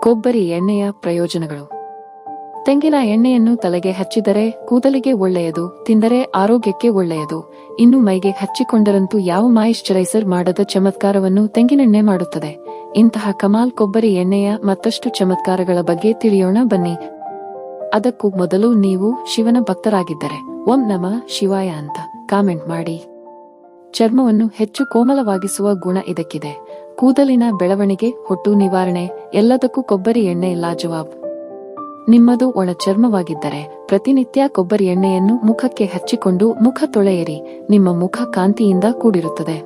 ಕೊಬ್ಬರಿ ಎಣ್ಣೆಯ ಪ್ರಯೋಜನಗಳು. ತೆಂಗಿನ ಎಣ್ಣೆಯನ್ನು ತಲೆಗೆ ಹಚ್ಚಿದರೆ ಕೂದಲಿಗೆ ಒಳ್ಳೆಯದು, ತಿಂದರೆ ಆರೋಗ್ಯಕ್ಕೆ ಒಳ್ಳೆಯದು. ಇನ್ನು ಮೈಗೆ ಹಚ್ಚಿಕೊಂಡರಂತೂ ಯಾವ ಮಾಯಿಶ್ಚರೈಸರ್ ಮಾಡದ ಚಮತ್ಕಾರವನ್ನು ತೆಂಗಿನೆಣ್ಣೆ ಮಾಡುತ್ತದೆ. ಇಂತಹ ಕಮಾಲ್ ಕೊಬ್ಬರಿ ಎಣ್ಣೆಯ ಮತ್ತಷ್ಟು ಚಮತ್ಕಾರಗಳ ಬಗ್ಗೆ ತಿಳಿಯೋಣ ಬನ್ನಿ. ಅದಕ್ಕೂ ಮೊದಲು ನೀವು ಶಿವನ ಭಕ್ತರಾಗಿದ್ದರೆ ಓಂ ನಮಃ ಶಿವಾಯ ಅಂತ ಕಾಮೆಂಟ್ ಮಾಡಿ. ಚರ್ಮವನ್ನು ಹೆಚ್ಚು ಕೋಮಲವಾಗಿಸುವ ಗುಣ ಇದಕ್ಕಿದೆ. ಕೂದಲಿನ ಬೆಳವಣಿಗೆ, ಹೊಟ್ಟು ನಿವಾರಣೆ ಎಲ್ಲದಕ್ಕೂ ಕೊಬ್ಬರಿ ಎಣ್ಣೆ ಲಾಜವಾಬ್. ನಿಮ್ಮದು ಒಣ ಚರ್ಮವಾಗಿದ್ದರೆ ಪ್ರತಿನಿತ್ಯ ಕೊಬ್ಬರಿ ಎಣ್ಣೆಯನ್ನು ಮುಖಕ್ಕೆ ಹಚ್ಚಿಕೊಂಡು ಮುಖ ತೊಳೆಯಿರಿ. ನಿಮ್ಮ ಮುಖ ಕಾಂತಿಯಿಂದ ಕೂಡಿರುತ್ತದೆ.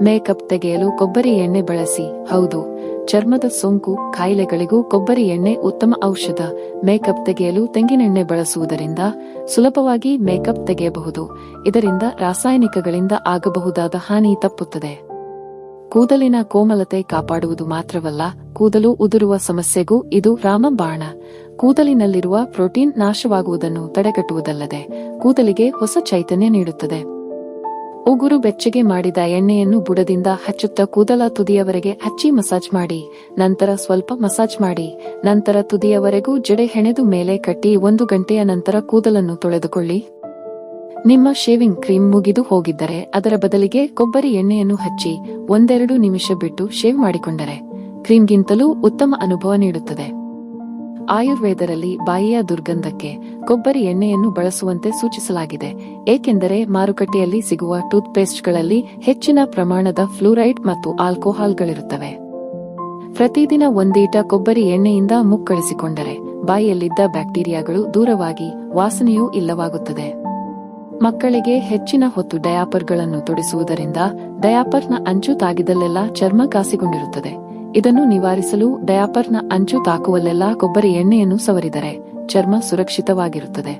ಮೇಕಪ್ ತೆಗೆಯಲು ಕೊಬ್ಬರಿ ಎಣ್ಣೆ ಬಳಸಿ. ಹೌದು, ಚರ್ಮದ ಸೋಂಕು ಕಾಯಿಲೆಗಳಿಗೂ ಕೊಬ್ಬರಿ ಎಣ್ಣೆ ಉತ್ತಮ ಔಷಧ. ಮೇಕಪ್ ತೆಗೆಯಲು ತೆಂಗಿನೆಣ್ಣೆ ಬಳಸುವುದರಿಂದ ಸುಲಭವಾಗಿ ಮೇಕಪ್ ತೆಗೆಯಬಹುದು. ಇದರಿಂದ ರಾಸಾಯನಿಕಗಳಿಂದ ಆಗಬಹುದಾದ ಹಾನಿ ತಪ್ಪುತ್ತದೆ. ಕೂದಲಿನ ಕೋಮಲತೆ ಕಾಪಾಡುವುದು ಮಾತ್ರವಲ್ಲ, ಕೂದಲು ಉದುರುವ ಸಮಸ್ಯೆಗೂ ಇದು ರಾಮಬಾಣ. ಕೂದಲಿನಲ್ಲಿರುವ ಪ್ರೋಟೀನ್ ನಾಶವಾಗುವುದನ್ನು ತಡೆಗಟ್ಟುವುದಲ್ಲದೆ ಕೂದಲಿಗೆ ಹೊಸ ಚೈತನ್ಯ ನೀಡುತ್ತದೆ. ಉಗುರು ಬೆಚ್ಚಗೆ ಮಾಡಿದ ಎಣ್ಣೆಯನ್ನು ಬುಡದಿಂದ ಹಚ್ಚುತ್ತಾ ಕೂದಲ ತುದಿಯವರೆಗೆ ಹಚ್ಚಿ ಮಸಾಜ್ ಮಾಡಿ. ನಂತರ ಸ್ವಲ್ಪ ಮಸಾಜ್ ಮಾಡಿ. ನಂತರ ತುದಿಯವರೆಗೂ ಜಡೆ ಹೆಣೆದು ಮೇಲೆ ಕಟ್ಟಿ 1 ಗಂಟೆಯ ನಂತರ ಕೂದಲನ್ನು ತೊಳೆದುಕೊಳ್ಳಿ. ನಿಮ್ಮ ಶೇವಿಂಗ್ ಕ್ರೀಮ್ ಮುಗಿದು ಹೋಗಿದ್ದರೆ ಅದರ ಬದಲಿಗೆ ಕೊಬ್ಬರಿ ಎಣ್ಣೆಯನ್ನು ಹಚ್ಚಿ 1-2 ನಿಮಿಷ ಬಿಟ್ಟು ಶೇವ್ ಮಾಡಿಕೊಂಡರೆ ಕ್ರೀಮ್ಗಿಂತಲೂ ಉತ್ತಮ ಅನುಭವ ನೀಡುತ್ತದೆ. ಆಯುರ್ವೇದರಲ್ಲಿ ಬಾಯಿಯ ದುರ್ಗಂಧಕ್ಕೆ ಕೊಬ್ಬರಿ ಎಣ್ಣೆಯನ್ನು ಬಳಸುವಂತೆ ಸೂಚಿಸಲಾಗಿದೆ. ಏಕೆಂದರೆ ಮಾರುಕಟ್ಟೆಯಲ್ಲಿ ಸಿಗುವ ಟೂತ್ ಪೇಸ್ಟ್ಗಳಲ್ಲಿ ಹೆಚ್ಚಿನ ಪ್ರಮಾಣದ ಫ್ಲೂರೈಡ್ ಮತ್ತು ಆಲ್ಕೋಹಾಲ್ಗಳಿರುತ್ತವೆ. ಪ್ರತಿದಿನ ಒಂದೀಟ ಕೊಬ್ಬರಿ ಎಣ್ಣೆಯಿಂದ ಮುಕ್ಕಳಿಸಿಕೊಂಡರೆ ಬಾಯಿಯಲ್ಲಿದ್ದ ಬ್ಯಾಕ್ಟೀರಿಯಾಗಳು ದೂರವಾಗಿ ವಾಸನೆಯೂ ಇಲ್ಲವಾಗುತ್ತದೆ. ಮಕ್ಕಳಿಗೆ ಹೆಚ್ಚಿನ ಹೊತ್ತು ಡಯಾಪರ್ಗಳನ್ನು ತೊಡಿಸುವುದರಿಂದ ಡಯಾಪರ್ನ ಅಂಚು ತಾಗಿದಲ್ಲೆಲ್ಲ ಚರ್ಮ ಕಾಸಿಕೊಂಡಿರುತ್ತದೆ. ಇದನ್ನು ನಿವಾರಿಸಲು ಡಯಾಪರ್ನ ಅಂಚು ತಾಕುವಲ್ಲೆಲ್ಲ ಕೊಬ್ಬರಿ ಎಣ್ಣೆಯನ್ನು ಸವರಿದರೆ ಚರ್ಮ ಸುರಕ್ಷಿತವಾಗಿರುತ್ತದೆ.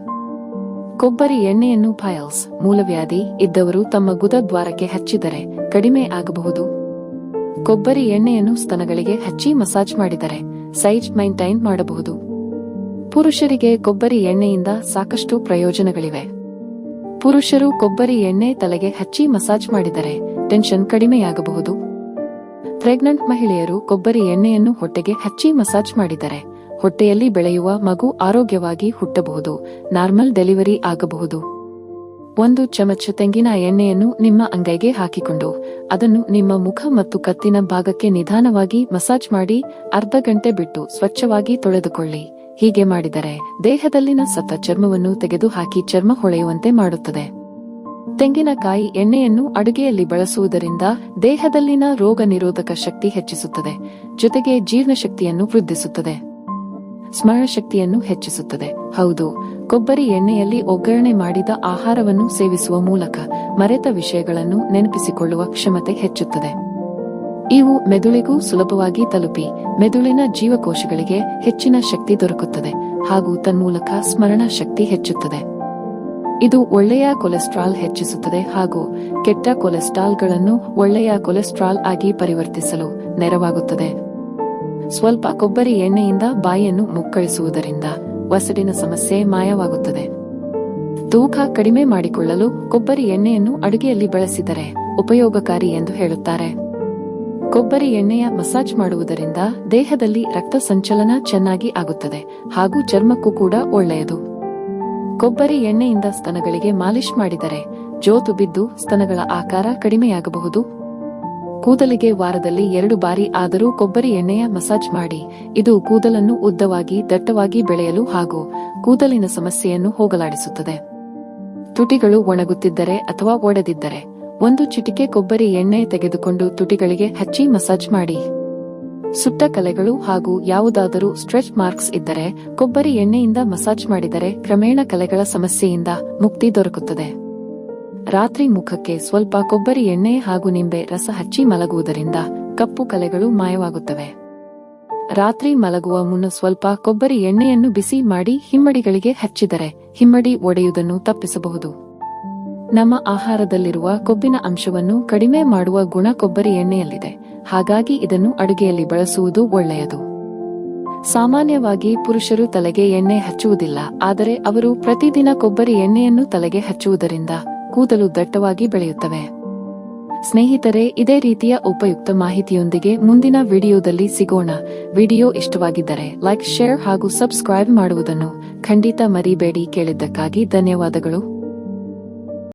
ಕೊಬ್ಬರಿ ಎಣ್ಣೆಯನ್ನು ಪೈಲ್ಸ್ ಮೂಲವ್ಯಾಧಿ ಇದ್ದವರು ತಮ್ಮ ಗುದದ್ವಾರಕ್ಕೆ ಹಚ್ಚಿದರೆ ಕಡಿಮೆ ಆಗಬಹುದು. ಕೊಬ್ಬರಿ ಎಣ್ಣೆಯನ್ನು ಸ್ತನಗಳಿಗೆ ಹಚ್ಚಿ ಮಸಾಜ್ ಮಾಡಿದರೆ ಸೈಜ್ ಮೈಂಟೈನ್ ಮಾಡಬಹುದು. ಪುರುಷರಿಗೆ ಕೊಬ್ಬರಿ ಎಣ್ಣೆಯಿಂದ ಸಾಕಷ್ಟು ಪ್ರಯೋಜನಗಳಿವೆ. ಪುರುಷರು ಕೊಬ್ಬರಿ ಎಣ್ಣೆ ತಲೆಗೆ ಹಚ್ಚಿ ಮಸಾಜ್ ಮಾಡಿದರೆ ಟೆನ್ಷನ್ ಕಡಿಮೆಯಾಗಬಹುದು. ಪ್ರೆಗ್ನೆಂಟ್ ಮಹಿಳೆಯರು ಕೊಬ್ಬರಿ ಎಣ್ಣೆಯನ್ನು ಹೊಟ್ಟೆಗೆ ಹಚ್ಚಿ ಮಸಾಜ್ ಮಾಡಿದರೆ ಹೊಟ್ಟೆಯಲ್ಲಿ ಬೆಳೆಯುವ ಮಗು ಆರೋಗ್ಯವಾಗಿ ಹುಟ್ಟಬಹುದು, ನಾರ್ಮಲ್ ಡೆಲಿವರಿ ಆಗಬಹುದು. 1 ಚಮಚ ತೆಂಗಿನ ಎಣ್ಣೆಯನ್ನು ನಿಮ್ಮ ಅಂಗೈಗೆ ಹಾಕಿಕೊಂಡು ಅದನ್ನು ನಿಮ್ಮ ಮುಖ ಮತ್ತು ಕತ್ತಿನ ಭಾಗಕ್ಕೆ ನಿಧಾನವಾಗಿ ಮಸಾಜ್ ಮಾಡಿ ಅರ್ಧ ಗಂಟೆ ಬಿಟ್ಟು ಸ್ವಚ್ಛವಾಗಿ ತೊಳೆದುಕೊಳ್ಳಿ. ಹೀಗೆ ಮಾಡಿದರೆ ದೇಹದಲ್ಲಿನ ಸತ್ತ ಚರ್ಮವನ್ನು ತೆಗೆದು ಹಾಕಿ ಚರ್ಮ ಹೊಳೆಯುವಂತೆ ಮಾಡುತ್ತದೆ. ತೆಂಗಿನಕಾಯಿ ಎಣ್ಣೆಯನ್ನು ಅಡುಗೆಯಲ್ಲಿ ಬಳಸುವುದರಿಂದ ದೇಹದಲ್ಲಿನ ರೋಗ ನಿರೋಧಕ ಶಕ್ತಿ ಹೆಚ್ಚಿಸುತ್ತದೆ. ಜೊತೆಗೆ ಜೀರ್ಣಶಕ್ತಿಯನ್ನು ವೃದ್ಧಿಸುತ್ತದೆ, ಸ್ಮರಣ ಶಕ್ತಿಯನ್ನು ಹೆಚ್ಚಿಸುತ್ತದೆ. ಹೌದು, ಕೊಬ್ಬರಿ ಎಣ್ಣೆಯಲ್ಲಿ ಒಗ್ಗರಣೆ ಮಾಡಿದ ಆಹಾರವನ್ನು ಸೇವಿಸುವ ಮೂಲಕ ಮರೆತ ವಿಷಯಗಳನ್ನು ನೆನಪಿಸಿಕೊಳ್ಳುವ ಕ್ಷಮತೆ ಹೆಚ್ಚುತ್ತದೆ. ಇವು ಮೆದುಳಿಗೂ ಸುಲಭವಾಗಿ ತಲುಪಿ ಮೆದುಳಿನ ಜೀವಕೋಶಗಳಿಗೆ ಹೆಚ್ಚಿನ ಶಕ್ತಿ ದೊರಕುತ್ತದೆ ಹಾಗೂ ತನ್ಮೂಲಕ ಸ್ಮರಣ ಶಕ್ತಿ ಹೆಚ್ಚುತ್ತದೆ. ಇದು ಒಳ್ಳೆಯ ಕೊಲೆಸ್ಟ್ರಾಲ್ ಹೆಚ್ಚಿಸುತ್ತದೆ ಹಾಗೂ ಕೆಟ್ಟ ಕೊಲೆಸ್ಟ್ರಾಲ್ಗಳನ್ನು ಒಳ್ಳೆಯ ಕೊಲೆಸ್ಟ್ರಾಲ್ ಆಗಿ ಪರಿವರ್ತಿಸಲು ನೆರವಾಗುತ್ತದೆ. ಸ್ವಲ್ಪ ಕೊಬ್ಬರಿ ಎಣ್ಣೆಯಿಂದ ಬಾಯಿಯನ್ನು ಮುಕ್ಕಳಿಸುವುದರಿಂದ ವಸಡಿನ ಸಮಸ್ಯೆ ಮಾಯವಾಗುತ್ತದೆ. ತೂಕ ಕಡಿಮೆ ಮಾಡಿಕೊಳ್ಳಲು ಕೊಬ್ಬರಿ ಎಣ್ಣೆಯನ್ನು ಅಡುಗೆಯಲ್ಲಿ ಬಳಸಿದರೆ ಉಪಯೋಗಕಾರಿ ಎಂದು ಹೇಳುತ್ತಾರೆ. ಕೊಬ್ಬರಿ ಎಣ್ಣೆಯ ಮಸಾಜ್ ಮಾಡುವುದರಿಂದ ದೇಹದಲ್ಲಿ ರಕ್ತ ಸಂಚಲನ ಚೆನ್ನಾಗಿ ಆಗುತ್ತದೆ ಹಾಗೂ ಚರ್ಮಕ್ಕೂ ಕೂಡ ಒಳ್ಳೆಯದು. ಕೊಬ್ಬರಿ ಎಣ್ಣೆಯಿಂದ ಸ್ತನಗಳಿಗೆ ಮಾಲಿಶ್ ಮಾಡಿದರೆ ಜೋತು ಬಿದ್ದು ಸ್ತನಗಳ ಆಕಾರ ಕಡಿಮೆಯಾಗಬಹುದು. ಕೂದಲಿಗೆ ವಾರದಲ್ಲಿ 2 ಬಾರಿ ಆದರೂ ಕೊಬ್ಬರಿ ಎಣ್ಣೆಯ ಮಸಾಜ್ ಮಾಡಿ. ಇದು ಕೂದಲನ್ನು ಉದ್ದವಾಗಿ ದಟ್ಟವಾಗಿ ಬೆಳೆಯಲು ಹಾಗೂ ಕೂದಲಿನ ಸಮಸ್ಯೆಯನ್ನು ಹೋಗಲಾಡಿಸುತ್ತದೆ. ತುಟಿಗಳು ಒಣಗುತ್ತಿದ್ದರೆ ಅಥವಾ ಒಡೆದಿದ್ದರೆ 1 ಚಿಟಿಕೆ ಕೊಬ್ಬರಿ ಎಣ್ಣೆ ತೆಗೆದುಕೊಂಡು ತುಟಿಗಳಿಗೆ ಹಚ್ಚಿ ಮಸಾಜ್ ಮಾಡಿ. ಸುಟ್ಟ ಕಲೆಗಳು ಹಾಗೂ ಯಾವುದಾದರೂ ಸ್ಟ್ರೆಚ್ ಮಾರ್ಕ್ಸ್ ಇದ್ದರೆ ಕೊಬ್ಬರಿ ಎಣ್ಣೆಯಿಂದ ಮಸಾಜ್ ಮಾಡಿದರೆ ಕ್ರಮೇಣ ಕಲೆಗಳ ಸಮಸ್ಯೆಯಿಂದ ಮುಕ್ತಿ ದೊರಕುತ್ತದೆ. ರಾತ್ರಿ ಮುಖಕ್ಕೆ ಸ್ವಲ್ಪ ಕೊಬ್ಬರಿ ಎಣ್ಣೆ ಹಾಗೂ ನಿಂಬೆ ರಸ ಹಚ್ಚಿ ಮಲಗುವುದರಿಂದ ಕಪ್ಪು ಕಲೆಗಳು ಮಾಯವಾಗುತ್ತವೆ. ರಾತ್ರಿ ಮಲಗುವ ಮುನ್ನ ಸ್ವಲ್ಪ ಕೊಬ್ಬರಿ ಎಣ್ಣೆಯನ್ನು ಬಿಸಿ ಮಾಡಿ ಹಿಮ್ಮಡಿಗಳಿಗೆ ಹಚ್ಚಿದರೆ ಹಿಮ್ಮಡಿ ಒಡೆಯುವುದನ್ನು ತಪ್ಪಿಸಬಹುದು. ನಮ್ಮ ಆಹಾರದಲ್ಲಿರುವ ಕೊಬ್ಬಿನ ಅಂಶವನ್ನು ಕಡಿಮೆ ಮಾಡುವ ಗುಣ ಕೊಬ್ಬರಿ ಎಣ್ಣೆಯಲ್ಲಿದೆ. ಹಾಗಾಗಿ ಇದನ್ನು ಅಡುಗೆಯಲ್ಲಿ ಬಳಸುವುದು ಒಳ್ಳೆಯದು. ಸಾಮಾನ್ಯವಾಗಿ ಪುರುಷರು ತಲೆಗೆ ಎಣ್ಣೆ ಹಚ್ಚುವುದಿಲ್ಲ, ಆದರೆ ಅವರು ಪ್ರತಿದಿನ ಕೊಬ್ಬರಿ ಎಣ್ಣೆಯನ್ನು ತಲೆಗೆ ಹಚ್ಚುವುದರಿಂದ ಕೂದಲು ದಟ್ಟವಾಗಿ ಬೆಳೆಯುತ್ತವೆ. ಸ್ನೇಹಿತರೆ, ಇದೇ ರೀತಿಯ ಉಪಯುಕ್ತ ಮಾಹಿತಿಯೊಂದಿಗೆ ಮುಂದಿನ ವಿಡಿಯೋದಲ್ಲಿ ಸಿಗೋಣ. ವಿಡಿಯೋ ಇಷ್ಟವಾಗಿದ್ದರೆ ಲೈಕ್, ಶೇರ್ ಹಾಗೂ ಸಬ್ಸ್ಕ್ರೈಬ್ ಮಾಡುವುದನ್ನು ಖಂಡಿತ ಮರಿಬೇಡಿ. ಕೇಳಿದ್ದಕ್ಕಾಗಿ ಧನ್ಯವಾದಗಳು.